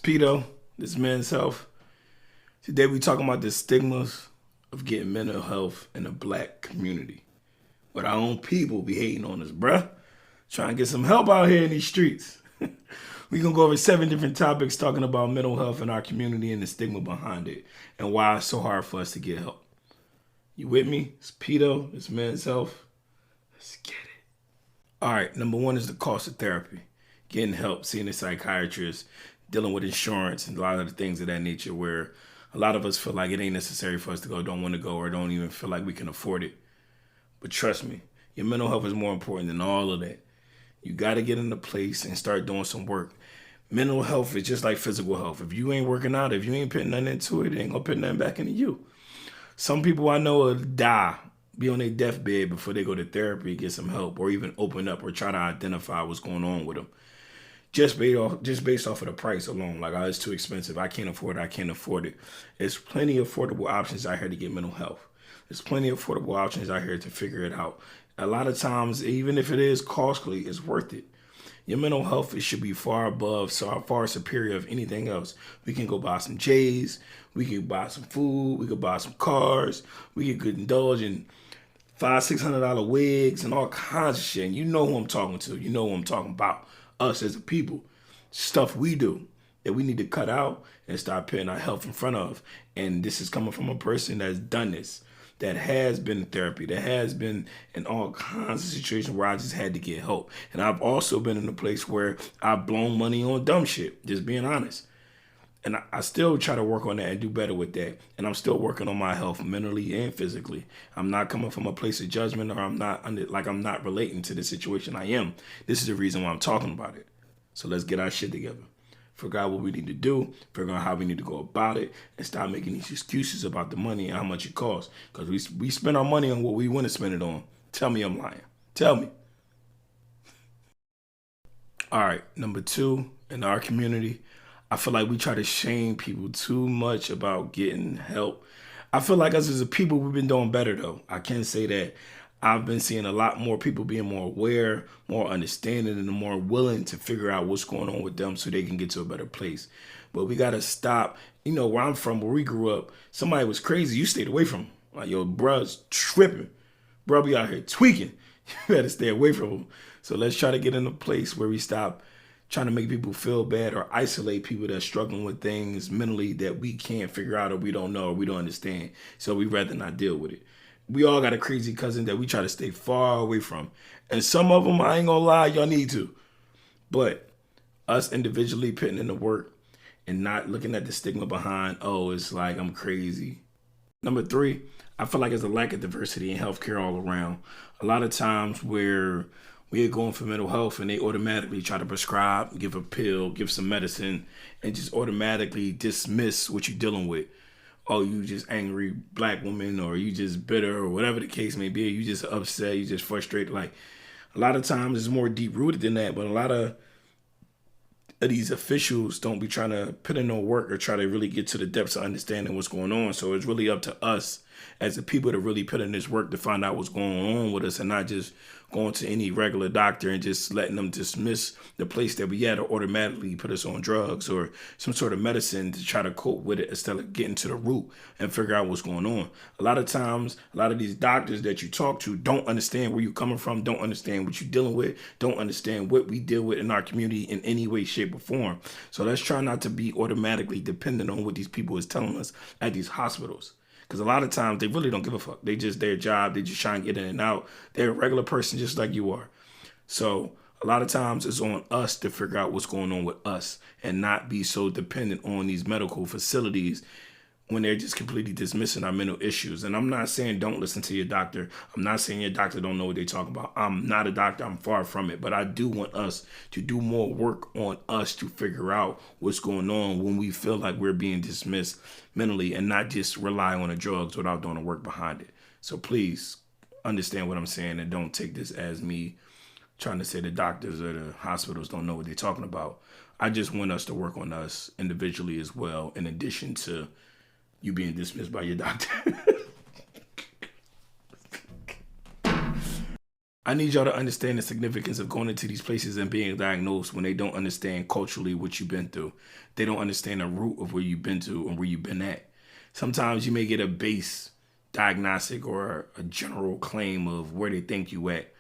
Pedo, this men's health. Today we talking about the stigmas of getting mental health in the black community. But our own people be hating on us, bruh. Trying to get some help out here in these streets. We gonna go over 7 different topics talking about mental health in our community and the stigma behind it and why it's so hard for us to get help. You with me? It's Pedo, it's men's health. Let's get it. All right, number 1 is the cost of therapy. Getting help, seeing a psychiatrist, dealing with insurance and a lot of the things of that nature where a lot of us feel like it ain't necessary for us to go, don't want to go, or don't even feel like we can afford it. But trust me, your mental health is more important than all of that. You got to get into place and start doing some work. Mental health is just like physical health. If you ain't working out, if you ain't putting nothing into it, it ain't going to put nothing back into you. Some people I know will die, be on their deathbed before they go to therapy, get some help, or even open up or try to identify what's going on with them. Just based off of the price alone. Like, oh, it's too expensive. I can't afford it. There's plenty of affordable options out here to get mental health. There's plenty of affordable options out here to figure it out. A lot of times, even if it is costly, it's worth it. Your mental health, it should be far above, so far superior of anything else. We can go buy some J's. We can buy some food. We could buy some cars. We could indulge in $500-$600 wigs and all kinds of shit. And you know who I'm talking to. You know who I'm talking about. Us as a people. Stuff we do that we need to cut out and start putting our health in front of. And this is coming from a person that's done this, that has been in therapy, that has been in all kinds of situations where I just had to get help. And I've also been in a place where I've blown money on dumb shit, just being honest. And I still try to work on that and do better with that. And I'm still working on my health mentally and physically. I'm not coming from a place of judgment, or I'm not relating to the situation I am. This is the reason why I'm talking about it. So let's get our shit together. Figure out what we need to do, figure out how we need to go about it, and stop making these excuses about the money and how much it costs. Because we spend our money on what we want to spend it on. Tell me I'm lying. Tell me. All right, number 2, in our community, I feel like we try to shame people too much about getting help. I feel like us as a people, we've been doing better, though. I can say that. I've been seeing a lot more people being more aware, more understanding, and more willing to figure out what's going on with them so they can get to a better place. But we got to stop. You know, where I'm from, where we grew up, somebody was crazy, you stayed away from them. Like, yo, bruh's tripping. Bruh be out here tweaking. You better stay away from them. So let's try to get in a place where we stop trying to make people feel bad or isolate people that are struggling with things mentally that we can't figure out or we don't know or we don't understand. So we rather not deal with it. We all got a crazy cousin that we try to stay far away from. And some of them, I ain't gonna lie, y'all need to. But us individually putting in the work and not looking at the stigma behind, oh, it's like I'm crazy. Number 3, I feel like there's a lack of diversity in healthcare all around. A lot of times where we are going for mental health and they automatically try to prescribe, give a pill, give some medicine, and just automatically dismiss what you're dealing with. Oh, you just angry black woman, or you just bitter, or whatever the case may be. You just upset, you just frustrated. Like, a lot of times it's more deep rooted than that, but a lot of these officials don't be trying to put in no work or try to really get to the depths of understanding what's going on. So it's really up to us as the people to really put in this work to find out what's going on with us, and not just going to any regular doctor and just letting them dismiss the place that we at or automatically put us on drugs or some sort of medicine to try to cope with it instead of getting to the root and figure out what's going on. A lot of times, a lot of these doctors that you talk to don't understand where you're coming from, don't understand what you're dealing with, don't understand what we deal with in our community in any way, shape, or form. So let's try not to be automatically dependent on what these people is telling us at these hospitals. Because a lot of times they really don't give a fuck. They just their job. They just try and get in and out. They're a regular person just like you are. So a lot of times it's on us to figure out what's going on with us and not be so dependent on these medical facilities when they're just completely dismissing our mental issues. And I'm not saying don't listen to your doctor. I'm not saying your doctor don't know what they're talking about. I'm not a doctor. I'm far from it. But I do want us to do more work on us to figure out what's going on when we feel like we're being dismissed mentally, and not just rely on the drugs without doing the work behind it. So please understand what I'm saying and don't take this as me trying to say the doctors or the hospitals don't know what they're talking about. I just want us to work on us individually as well, in addition to you being dismissed by your doctor. I need y'all to understand the significance of going into these places and being diagnosed when they don't understand culturally what you've been through. They don't understand the root of where you've been to and where you've been at. Sometimes you may get a base diagnostic or a general claim of where they think you at.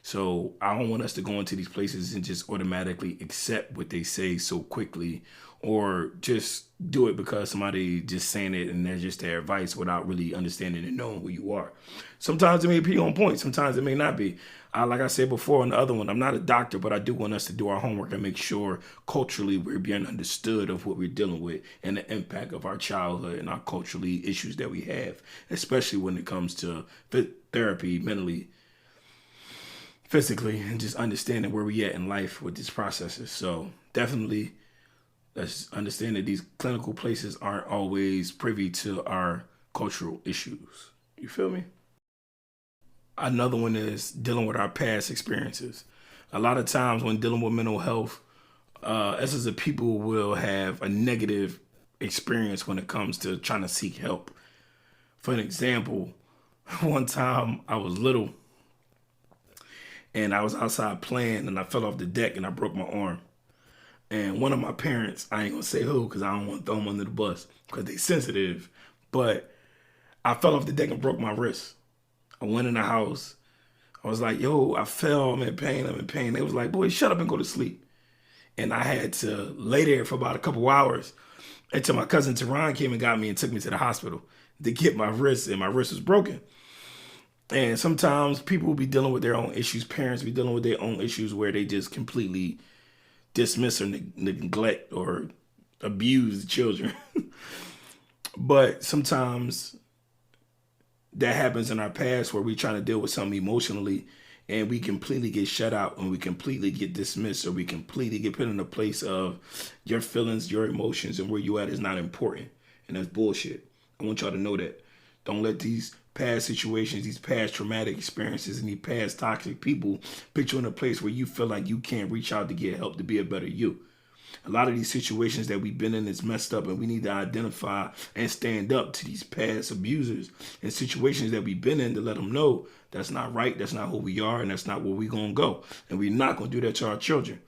So I don't want us to go into these places and just automatically accept what they say so quickly, or just do it because somebody just saying it and they're just their advice without really understanding and knowing who you are. Sometimes it may be on point. Sometimes it may not be. Like I said before on the other one, I'm not a doctor, but I do want us to do our homework and make sure culturally we're being understood of what we're dealing with and the impact of our childhood and our culturally issues that we have, especially when it comes to therapy, mentally, physically, and just understanding where we at in life with these processes. So definitely let's understand that these clinical places aren't always privy to our cultural issues. You feel me? Another one is dealing with our past experiences. A lot of times when dealing with mental health, us as a people will have a negative experience when it comes to trying to seek help. For an example, one time I was little and I was outside playing and I fell off the deck and I broke my arm. And one of my parents, I ain't gonna say who because I don't want to throw them under the bus because they sensitive, but I fell off the deck and broke my wrist. I went in the house. I was like, yo, I fell, I'm in pain, I'm in pain. They was like, boy, shut up and go to sleep. And I had to lay there for about a couple hours until my cousin Teron came and got me and took me to the hospital to get my wrist, and my wrist was broken. And sometimes people will be dealing with their own issues. Parents be dealing with their own issues where they just completely dismiss or neglect or abuse children. But sometimes that happens in our past where we're trying to deal with something emotionally and we completely get shut out and we completely get dismissed, or we completely get put in a place of your feelings, your emotions, and where you at is not important. And that's bullshit. I want y'all to know that. Don't let these past situations, these past traumatic experiences, and these past toxic people put you in a place where you feel like you can't reach out to get help to be a better you. A lot of these situations that we've been in is messed up, and we need to identify and stand up to these past abusers and situations that we've been in to let them know that's not right, that's not who we are, and that's not where we're going to go. And we're not going to do that to our children.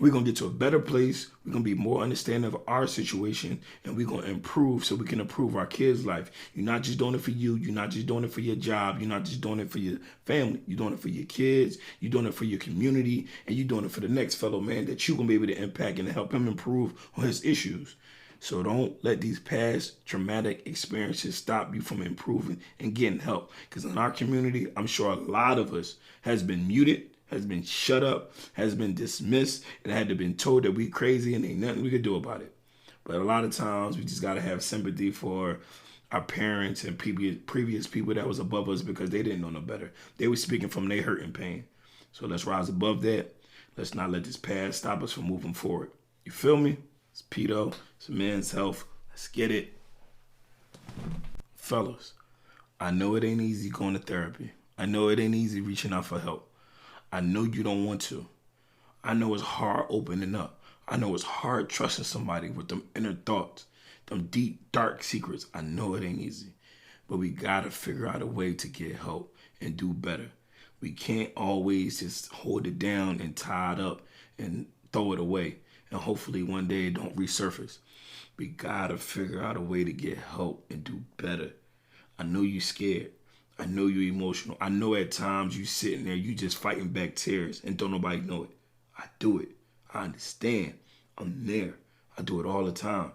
We're going to get to a better place. We're going to be more understanding of our situation, and we're going to improve so we can improve our kids' life. You're not just doing it for you. You're not just doing it for your job. You're not just doing it for your family. You're doing it for your kids. You're doing it for your community, and you're doing it for the next fellow man that you're going to be able to impact and help him improve on his issues. So don't let these past traumatic experiences stop you from improving and getting help. Because in our community, I'm sure a lot of us has been muted, has been shut up, has been dismissed, and had to been told that we crazy and ain't nothing we could do about it. But a lot of times we just gotta have sympathy for our parents and previous people that was above us because they didn't know no better. They were speaking from their hurt and pain. So let's rise above that. Let's not let this past stop us from moving forward. You feel me? It's pedo. It's men's health. Let's get it. Fellas, I know it ain't easy going to therapy. I know it ain't easy reaching out for help. I know you don't want to. I know it's hard opening up. I know it's hard trusting somebody with them inner thoughts, them deep, dark secrets. I know it ain't easy. But we gotta figure out a way to get help and do better. We can't always just hold it down and tie it up and throw it away. And hopefully one day it don't resurface. We gotta figure out a way to get help and do better. I know you scared. I know you're emotional. I know at times you sitting there, you just fighting back tears and don't nobody know it. I do it. I understand. I'm there. I do it all the time.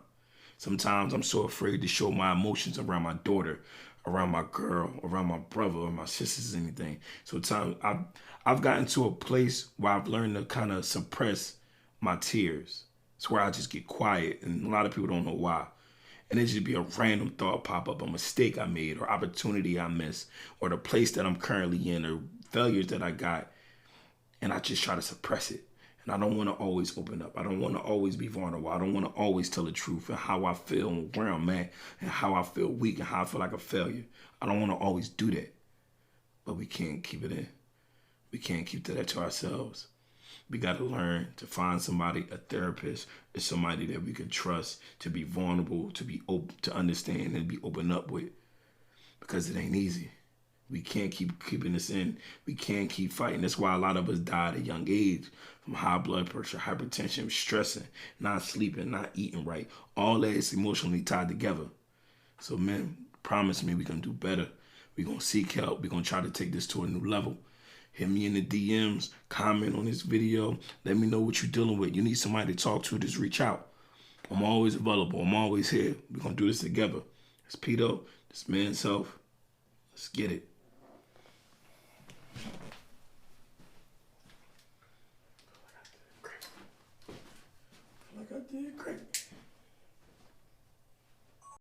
Sometimes I'm so afraid to show my emotions around my daughter, around my girl, around my brother or my sisters, anything. So I've gotten to a place where I've learned to kind of suppress my tears. It's where I just get quiet, and a lot of people don't know why. And it just be a random thought pop up, a mistake I made or opportunity I missed or the place that I'm currently in or failures that I got. And I just try to suppress it. And I don't want to always open up. I don't want to always be vulnerable. I don't want to always tell the truth and how I feel and where I'm at and how I feel weak and how I feel like a failure. I don't want to always do that. But we can't keep it in. We can't keep that to ourselves. We got to learn to find somebody, a therapist, or somebody that we can trust to be vulnerable, to be open, to understand and be open up with. Because it ain't easy. We can't keep keeping this in. We can't keep fighting. That's why a lot of us die at a young age from high blood pressure, hypertension, stressing, not sleeping, not eating right. All that is emotionally tied together. So, man, promise me we're going to do better. We're going to seek help. We're going to try to take this to a new level. Hit me in the DMs, comment on this video. Let me know what you're dealing with. You need somebody to talk to, just reach out. I'm always available. I'm always here. We're going to do this together. It's Pito. This Men's Health. Let's get it.